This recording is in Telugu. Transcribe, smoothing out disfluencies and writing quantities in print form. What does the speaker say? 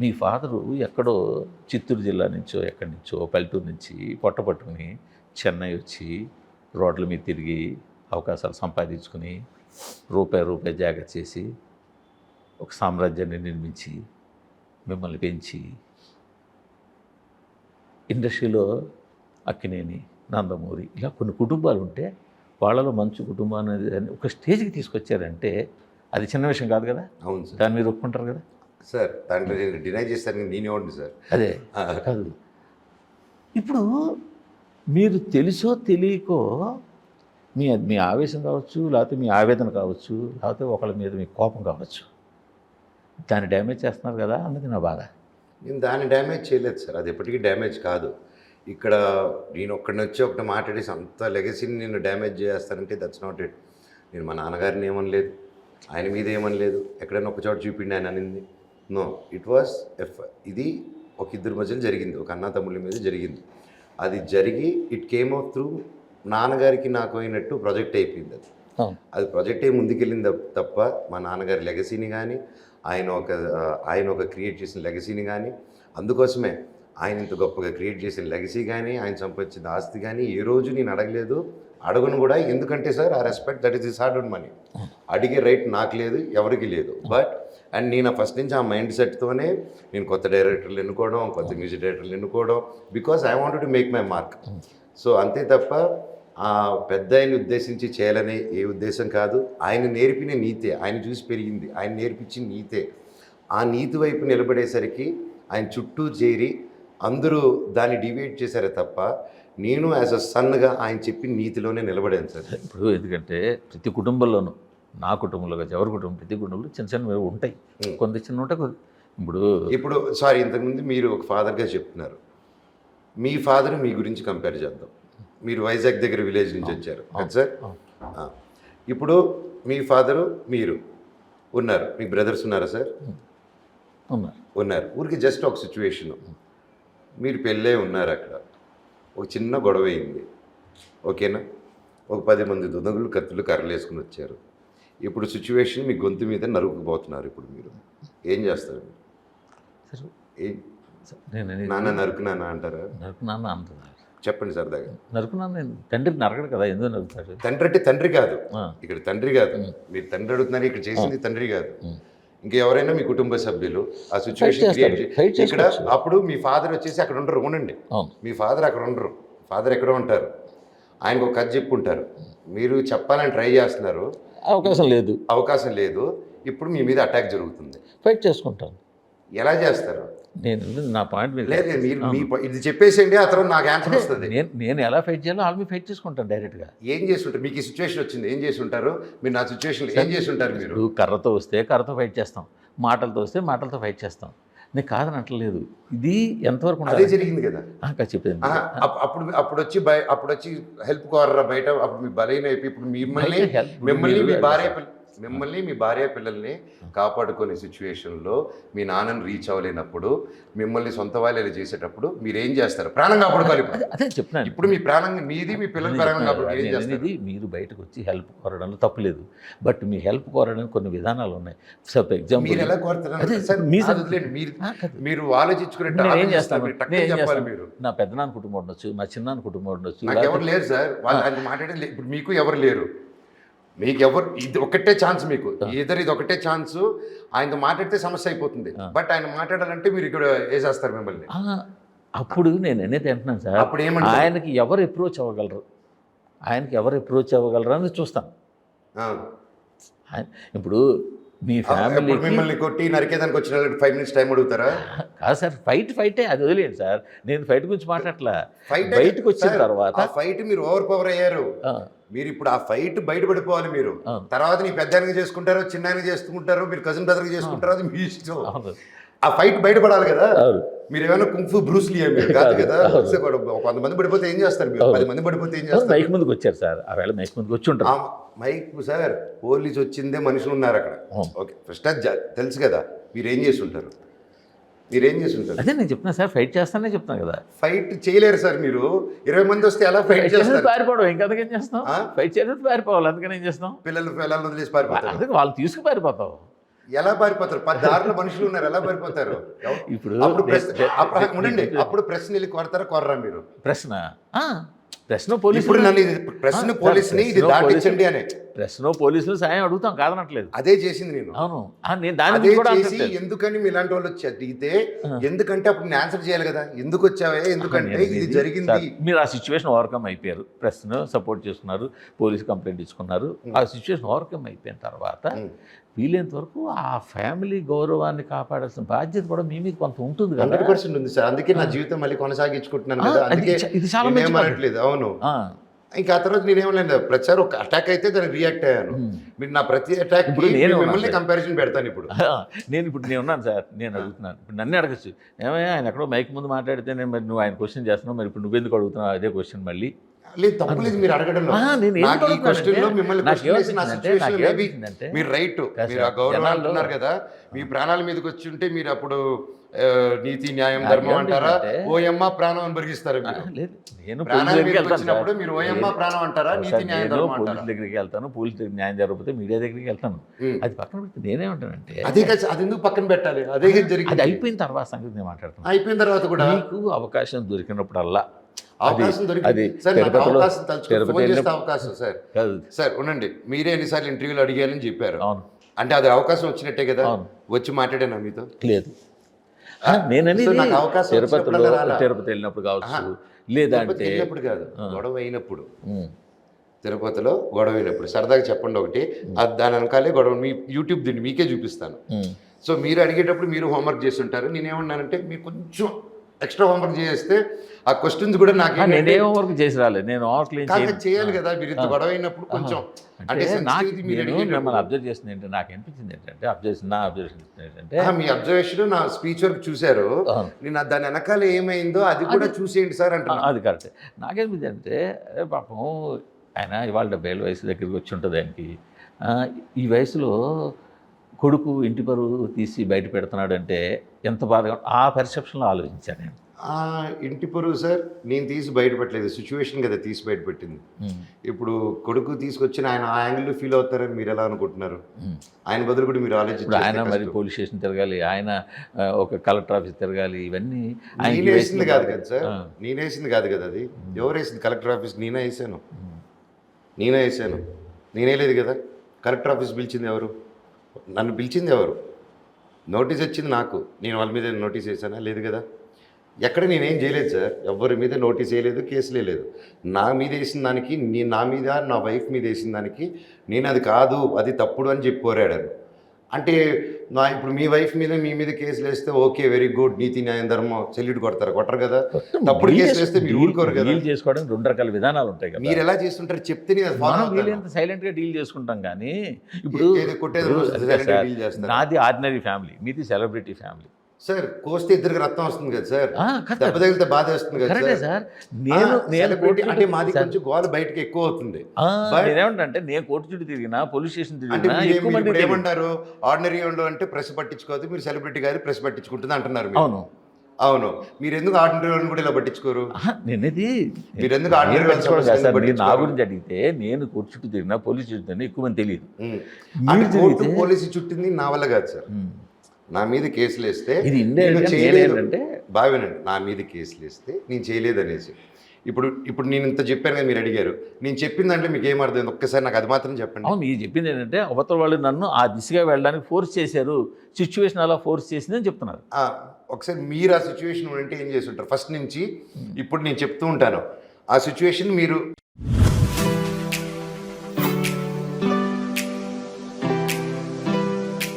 మీ ఫాదరు ఎక్కడో చిత్తూరు జిల్లా నుంచో ఎక్కడి నుంచో పల్లెటూరు నుంచి పొట్ట పట్టుకుని చెన్నై వచ్చి రోడ్ల మీద తిరిగి అవకాశాలు సంపాదించుకుని రూపాయి జాగ్రత్త చేసి ఒక సామ్రాజ్యాన్ని నిర్మించి మిమ్మల్ని పెంచి ఇండస్ట్రీలో అక్కినేని నందమూరి ఇలా కొన్ని కుటుంబాలు ఉంటే వాళ్ళలో మంచి కుటుంబం అనేది ఒక స్టేజ్కి తీసుకొచ్చారంటే అది చిన్న విషయం కాదు కదా. అవును సార్. దాన్ని మీరు ఒప్పుకుంటారు కదా సార్. దాంట్లో నేను డినై చేస్తాను, నేనేమండి సార్. అదే కాదు. ఇప్పుడు మీరు తెలుసో తెలియకో మీ ఆవేశం కావచ్చు, లేకపోతే మీ ఆవేదన కావచ్చు, లేకపోతే ఒకళ్ళ మీద మీ కోపం కావచ్చు, దాన్ని డ్యామేజ్ చేస్తున్నారు కదా అన్నది నా బాధ. నేను దాన్ని డ్యామేజ్ చేయలేదు సార్, అది ఎప్పటికీ డ్యామేజ్ కాదు. ఇక్కడ నేను ఒక్కడిని వచ్చి ఒకటి మాట్లాడేసి అంత లెగసీని నేను డ్యామేజ్ చేస్తానంటే దట్స్ నాట్ ఇట్. నేను మా నాన్నగారిని ఏమనలేదు, ఆయన మీద ఏమనలేదు, ఎక్కడైనా ఒక చోట చూపిండి ఆయన అనింది. నో, ఇట్ వాస్ ఇది ఒక ఇద్దరి మధ్యలో జరిగింది, ఒక అన్న తమ్ముళ్ళ మీద జరిగింది. అది జరిగి ఇట్ కేమ్ ఆఫ్ త్రూ నాన్నగారికి నాకు అయినట్టు ప్రొజెక్ట్ అయిపోయింది. అది ప్రొజెక్ట్ అయ్యి ముందుకెళ్ళింది తప్ప మా నాన్నగారి లెగసీని కానీ ఆయన ఒక క్రియేట్ చేసిన లెగసీని కానీ, అందుకోసమే ఆయన ఇంత గొప్పగా క్రియేట్ చేసిన లెగసీ కానీ ఆయన సంపాదించిన ఆస్తి కానీ ఏ రోజు నేను అడగలేదు, అడగను కూడా. ఎందుకంటే సార్ ఆ respect that is this hard money. అడిగే రైట్ నాకు లేదు, ఎవరికి లేదు. బట్ అండ్ నేను ఫస్ట్ నుంచి ఆ మైండ్ సెట్తోనే నేను కొత్త డైరెక్టర్లు ఎన్నుకోవడం, కొత్త మ్యూజిక్ డైరెక్టర్లు ఎన్నుకోవడం, because I wanted to make my mark. So అంతే తప్ప ఆ పెద్ద ఆయన ఉద్దేశించి చేయాలనే ఏ ఉద్దేశం కాదు. ఆయన నేర్పిన నీతే, ఆయన చూసి పెరిగింది, ఆయన నేర్పించిన నీతే. ఆ నీతి వైపు నిలబడేసరికి ఆయన చుట్టూ చేరి అందరూ దాన్ని డివైడ్ చేశారే తప్ప నేను యాజ్ అ సన్గా ఆయన చెప్పిన నీతిలోనే నిలబడాను సార్. ఇప్పుడు ఎందుకంటే ప్రతి కుటుంబంలోనూ, నా కుటుంబంలో కాదు ఎవరి కుటుంబం, ప్రతి కుటుంబంలో చిన్న చిన్నవి ఉంటాయి, కొంత చిన్న ఉంటాయి. ఇప్పుడు సారీ, ఇంతకుముందు మీరు ఒక ఫాదర్గా చెప్తున్నారు, మీ ఫాదర్ మీ గురించి కంపేర్ చేద్దాం. మీరు వైజాగ్ దగ్గర విలేజ్ నుంచి వచ్చారు కదా సార్. ఇప్పుడు మీ ఫాదరు మీరు ఉన్నారు, మీ బ్రదర్స్ ఉన్నారా సార్? ఉన్నారు. ఊరికి జస్ట్ ఒక సిచ్యువేషను, మీరు పెళ్ళే ఉన్నారు, అక్కడ ఒక చిన్న గొడవ అయింది, ఓకేనా? ఒక 10 మంది దుండగులు కత్తులు కర్రలు వేసుకుని వచ్చారు. ఇప్పుడు సిచ్యువేషన్ మీ గొంతు మీద నరుకుపోతున్నారు. ఇప్పుడు మీరు ఏం చేస్తారు? నాన్న నరుకునానా అంటారా? నరుకునాన్న అంటున్నారు. చెప్పండి సరదాగా. నరుకున్నాను. తండ్రి నరకడు కదా, ఎందుకు నరుకుతాడు? తండ్రి అంటే తండ్రి కాదు, ఇక్కడ తండ్రి కాదు. మీరు తండ్రి అడుగుతున్నారు, ఇక్కడ చేసింది తండ్రి కాదు, ఇంకెవరైనా మీ కుటుంబ సభ్యులు. ఆ సిచ్యువేషన్ క్రియేట్ ఇక్కడ. అప్పుడు మీ ఫాదర్ వచ్చేసి అక్కడ ఉండరు, ఉండండి. మీ ఫాదర్ అక్కడ ఉండరు, ఫాదర్ ఎక్కడో ఉంటారు. ఆయనకు ఒక కథ చెప్పుంటారు, మీరు చెప్పాలని ట్రై చేస్తున్నారు, అవకాశం లేదు. ఇప్పుడు మీ మీద అటాక్ జరుగుతుంది, ఫైట్ చేసుకుంటాను. ఎలా చేస్తారు? నేను నా పాయింట్ లేదు, మీరు ఇది చెప్పేసేయండి, ఆ తర్వాత నాకు ఆన్సర్ వస్తుంది. నేను ఎలా ఫైట్ చేయాలో ఆల్మీ ఫైట్ చేసుకుంటాను డైరెక్ట్గా. ఏం చేస్తుంటారు? మీకు ఈ సిచ్యువేషన్ వచ్చింది, ఏం చేసి ఉంటారు మీరు? నా సిచ్యువేషన్లో ఏం చేసి ఉంటారు మీరు? కర్రతో వస్తే కర్రతో ఫైట్ చేస్తాం, మాటలతో వస్తే మాటలతో ఫైట్ చేస్తాం. నేను కాదని అంటలేదు, ఇది ఎంతవరకు అదే జరిగింది కదా చెప్పింది. అప్పుడు వచ్చి హెల్ప్ కోరరా బయట, అప్పుడు మీ బలైన అయిపోయి ఇప్పుడు మిమ్మల్ని మీ భార్య పిల్లల్ని కాపాడుకునే సిచ్యువేషన్లో మీ నాన్నని రీచ్ అవ్వలేనప్పుడు, మిమ్మల్ని సొంత వాళ్ళు చేసేటప్పుడు మీరు ఏం చేస్తారు? ప్రాణం కాపాడుకోవాలి. అదే చెప్తున్నాను. ఇప్పుడు మీ ప్రాణం మీది, మీ పిల్లల ప్రాణం కాపాడు. మీరు బయటకు వచ్చి హెల్ప్ కోరడంలో తప్పులేదు, బట్ మీ హెల్ప్ కోరడానికి కొన్ని విధానాలు ఉన్నాయి. ఫర్ ఎగ్జాంపుల్ మీరు ఎలా కోరుతారు? మీరు ఆలోచించుకునే ఏం చేస్తారు? మీరు నా పెద్దనాన్న కుటుంబం ఉండొచ్చు, మా చిన్నాన్న కుటుంబం ఉండొచ్చు, నాకు ఎవరు లేరు సార్. వాళ్ళు మాట్లాడేది ఇప్పుడు మీకు ఎవరు లేరు, మీకు ఎవరు, ఇది ఒకటే ఛాన్స్ మీకు, ఇది ఒకటే ఛాన్స్. ఆయనతో మాట్లాడితే సమస్య అయిపోతుంది, బట్ ఆయన మాట్లాడాలంటే మీరు ఇక్కడ వేసేస్తారు మిమ్మల్ని. అప్పుడు నేను అనేది అంటున్నాను సార్, అప్పుడు ఏమంటే ఆయనకి ఎవరు అప్రోచ్ అవ్వగలరు అని చూస్తాను. ఇప్పుడు మీ ఫ్యామిలీ మిమ్మల్ని కొట్టి నరికేదానికి వచ్చిన 5 minutes టైం అడుగుతారా? కాదు సార్, ఫైటే అది వదిలేండి సార్, నేను ఫైట్ గురించి మాట్లాడట్లా. బయటకు వచ్చిన తర్వాత ఫైట్ మీరు ఓవర్ పవర్ అయ్యారు. మీరు ఇప్పుడు ఆ ఫైట్ బయటపడిపోవాలి. మీరు తర్వాత నీ పెద్దానికి చేసుకుంటారో చిన్నానికి చేసుకుంటారో, మీరు కజిన్ బ్రదర్కి చేసుకుంటారో, అది మీ ఇష్టం. ఆ ఫైట్ బయటపడాలి కదా. మీరు ఏమైనా కుంఫు బ్రూస్లీ కాదు కదా. 100 మంది పడిపోతే ఏం చేస్తారు? మీరు 10 మంది పడిపోతే ఏం చేస్తారు? మైక్ ముందుకు వచ్చారు సార్, ఆ వేళ మైక్ ముందుకు వచ్చి ఉంటారు. మైక్ సార్, పోలీసు వచ్చిందే మనుషులు ఉన్నారు అక్కడ, ఓకే. ఫస్ట్ అది తెలుసు కదా. మీరేం చేసి ఉంటారు? అదే నేను చెప్తున్నా సార్, ఫైట్ చేస్తానే చెప్తాను కదా. ఫైట్ చేయలేరు సార్ మీరు. 20 మంది వస్తే ఎలా ఫైట్ చేస్తారు? పారిపోవడం, ఇంకందుకేం చేస్తాం? ఫైట్ చేయడానికి పారిపోవాలి, అందుకని ఏం చేస్తాం? పిల్లలు వదిలేసి పారిపోతారు, అందుకే వాళ్ళు తీసుకు పారిపోతావు. ఎలా పారిపోతారు? దారిలో మనుషులు ఉన్నారు, ఎలా పారిపోతారు? ఇప్పుడు అప్పుడు ఉండండి, అప్పుడు ప్రశ్న వెళ్ళి కొడతారా కొర్రా మీరు? ప్రశ్న ప్రశ్న పోలీసు ఇప్పుడు నన్ను ప్రశ్న పోలీసుని ఇది దాటించండి అనే ప్రశ్న పోలీసులు సాయం అడుగుతాం కాదనట్లేదు. అదే చేసింది నేను. అవును, నేను దాని అదే గురించి కూడా చేసి అనట్లేదు. ఎందుకని మీ ఇలాంటి వాళ్ళు వచ్చి అడిగితే ఎందుకంటే అప్పుడు నేను ఆన్సర్ చేయాలి కదా, ఎందుకు వచ్చావే, ఎందుకంటే ఇది జరిగింది. సార్, మీరు ఆ సిచ్యువేషన్ ఓవర్కమ్ అయిపోయారు, ప్రెస్ను సపోర్ట్ చేసుకున్నారు, పోలీస్ కంప్లైంట్ ఇచ్చుకున్నారు. ఆ సిచ్యువేషన్ ఓవర్కమ్ అయిపోయిన తర్వాత వీలైనంత వరకు ఆ ఫ్యామిలీ గౌరవాన్ని కాపాడాల్సిన బాధ్యత కూడా మీ మీద కొంత ఉంటుంది కదా. 100% ఉంది సార్. అందుకే నా జీవితం మళ్ళీ కొనసాగించుకుంటున్నాను కదా. అందుకే ఇది చాలా మంచి ఏమనట్లేదు. అవును. ఇంకా ఆ తర్వాత నేనేమలేదు, ప్రతిసారి ఒక అటాక్ అయితే దానికి రియాక్ట్ అయ్యాను. మీరు నా ప్రతి అటాక్ మిమ్మల్ని కంపారిజన్ పెడతాను. ఇప్పుడు నేను ఉన్నాను సార్, నేను అడుగుతున్నాను. ఇప్పుడు నన్ను అడగచ్చు, ఏమయ్యా ఆయన ఎక్కడో మైక్ ముందు మాట్లాడితే నేను మరి నువ్వు ఆయన క్వశ్చన్ చేస్తున్నావు, మరి ఇప్పుడు నువ్వెందుకు అడుగుతున్నావు అదే క్వశ్చన్ మళ్ళీ? లేదు, తప్పలేదు మీరు అడగడంలో. నాకు ఈ క్వశ్చన్లో మిమ్మల్ని మీరు రైట్, మీరు ఆ గౌరవం అంటున్నారు కదా, మీ ప్రాణాల మీదకి వచ్చి ఉంటే మీరు అప్పుడు నీతి న్యాయం ధర్మం అంటారా, ఓయమ్మ ప్రాణం అని బరిగిస్తారు? నేను ప్రాణాల మీదకి వచ్చినప్పుడు మీరు ఓయమ్మ ప్రాణం అంటారా, నీతి న్యాయం ధర్మం అంటారా? పోలీస్ దగ్గరికి వెళ్తాను, పోలీస్ దగ్గర న్యాయం జరగకపోతే మీడియా దగ్గరికి వెళ్తాను. అది పక్కన పెడితే నేనేమంటానంటే అదే కదా, అది ఎందుకు పక్కన పెట్టాలి? అదే జరిగింది. అది అయిపోయిన తర్వాత సంగతి నేను మాట్లాడుతాను. అయిపోయిన తర్వాత కూడా మీకు అవకాశం దొరికినప్పుడల్లా అవకాశం దొరికింది సార్, అవకాశం తలుచుకుని అవకాశం సార్. సార్ ఉండండి, మీరే ఎన్నిసార్లు ఇంటర్వ్యూలు అడిగారని చెప్పారు. అవును, అంటే అది అవకాశం వచ్చినట్టే కదా. వచ్చి మాట్లాడాను మీతో? లేదు. నేనని అవకాశం తిరుపతి వెళ్ళినప్పుడు కావచ్చు, లేదంటే వెళ్ళినప్పుడు కాదు, గొడవ అయినప్పుడు. తిరుపతిలో గొడవ అయినప్పుడు సరదాగా చెప్పండి ఒకటి, దాని వెనకాలే గొడవ. మీ యూట్యూబ్ దీన్ని మీకే చూపిస్తాను. సో మీరు అడిగేటప్పుడు మీరు హోంవర్క్ చేస్తుంటారు. నేనేమన్నానంటే మీరు కొంచెం ఎక్స్ట్రా హోంవర్క్ చేస్తే ఆ క్వశ్చన్స్ కూడా నాకు నేనే హోంవర్క్ చేసి రాలేదు. నేను హోంవర్క్ చేయాలి కదా, మీరు ఇంత గొడవ అయినప్పుడు కొంచెం. అంటే మిమ్మల్ని అబ్జర్వ్ చేసింది ఏంటంటే, నాకు అనిపించింది ఏంటంటే, నా అబ్జర్వేషన్ ఏంటంటే, మీ అబ్జర్వేషన్ నా స్పీచ్ వరకు చూశారు, నేను దాని వెనకాల ఏమైందో అది కూడా చూసేయండి సార్ అంటే. అది కరెక్ట్. నాకేమింది అంటే, పాపం ఆయన ఇవాళ 70 ఏళ్ళ వయసు దగ్గరికి వచ్చి ఉంటుంది ఆయనకి. ఈ వయసులో కొడుకు ఇంటి పరువు తీసి బయట పెడుతున్నాడంటే ఎంత బాధగా, ఆ పర్సెప్షన్లో ఆలోచించాను నేను. ఇంటి పరువు సార్ నేను తీసి బయటపెట్టలేదు, సిచ్యువేషన్ కదా తీసి బయటపెట్టింది. ఇప్పుడు కొడుకు తీసుకొచ్చిన ఆయన ఆ యాంగిల్లో ఫీల్ అవుతారని మీరు ఎలా అనుకుంటున్నారు? ఆయన బదులు కూడా మీరు ఆలోచించారు. ఆయన మరి పోలీస్ స్టేషన్ తిరగాలి, ఆయన ఒక కలెక్టర్ ఆఫీస్ తిరగాలి, ఇవన్నీ నేనేసింది కాదు కదా సార్, నేనేసింది కాదు కదా. అది ఎవరు వేసింది? కలెక్టర్ ఆఫీస్ నేనే వేసాను. నేనే లేదు కదా. కలెక్టర్ ఆఫీస్ పిలిచింది ఎవరు? నన్ను పిలిచింది ఎవరు? నోటీస్ వచ్చింది నాకు. నేను వాళ్ళ మీద నోటీస్ వేసానా? లేదు కదా. ఎక్కడ నేనేం చేయలేదు సార్, ఎవరి మీద నోటీస్ వేయలేదు, కేసులే లేదు. నా మీద వేసిన దానికి, నా మీద నా వైఫ్ మీద వేసిన దానికి నేను అది కాదు, అది తప్పుడు అని చెప్పి పోరాడాను. అంటే ఇప్పుడు మీ వైఫ్ మీద మీ మీద కేసులు వేస్తే ఓకే, వెరీ గుడ్, నీతి న్యాయం ధర్మం సెల్యూట్ కొట్టరు కదా. తప్పుడు కేసులు వేస్తే మీరు ఊరుకోరు కదా. డీల్ చేసుకోవడం 2 రకాల విధానాలు ఉంటాయి కదా. మీరు ఎలా చేస్తుంటారు చెప్తే సైలెంట్గా డీల్ చేసుకుంటాం. కానీ ఇప్పుడు నాది ఆర్డినరీ ఫ్యామిలీ, మీది సెలబ్రిటీ ఫ్యామిలీ సార్. కోస్తే ఇద్దరికి రక్తం వస్తుంది కదా సార్, దెబ్బ తగిలితే బాధ వస్తుంది కదా సార్. అంటే మాది కొంచెం గోల బయటకి ఎక్కువ అవుతుంది. నేనేమంటే, నేను కోర్టు చుట్టూ తిరిగినా, పోలీస్ స్టేషన్ తిరిగినా, ఏమంటారు ఆర్డినరీ వాళ్ళు అంటే ప్రెస్ పట్టించుకోవద్దు, మీరు సెలబ్రిటీ గారు ప్రెస్ పట్టించుకుంటుంది అంటున్నారు. అవును, మీరు ఎందుకు ఆర్డినరీ వాళ్ళని కూడా ఇలా పట్టించుకోరు? నేనేది మీరు ఎందుకు ఆర్డినరీ వాళ్ళని నా గురించి అడిగితే, నేను కోర్టు చుట్టూ తిరిగినా, పోలీస్ చుట్టూ తిరిగినా ఎక్కువ మంది తెలియదు. పోలీసు చుట్టింది నా వల్ల కాదు సార్. నా మీద కేసులు వేస్తే బావేనండి, నా మీద కేసులు వేస్తే నేను చేయలేదు అనేసి. ఇప్పుడు నేను ఇంత చెప్పాను కదా, మీరు అడిగారు, నేను చెప్పిన దాంట్లో మీకు ఏమర్థం? ఒక్కసారి నాకు అది మాత్రం చెప్పండి. అవును, మీరు చెప్పింది ఏంటంటే, అవతల వాళ్ళు నన్ను ఆ దిశగా వెళ్ళడానికి ఫోర్స్ చేశారు, సిచ్యువేషన్ అలా ఫోర్స్ చేసిందని చెప్తున్నారు. ఒకసారి మీరు ఆ సిచ్యువేషన్ ఉంటే ఏం చేసి ఉంటారు? ఫస్ట్ నుంచి ఇప్పుడు నేను చెప్తూ ఉంటాను, ఆ సిచ్యువేషన్ మీరు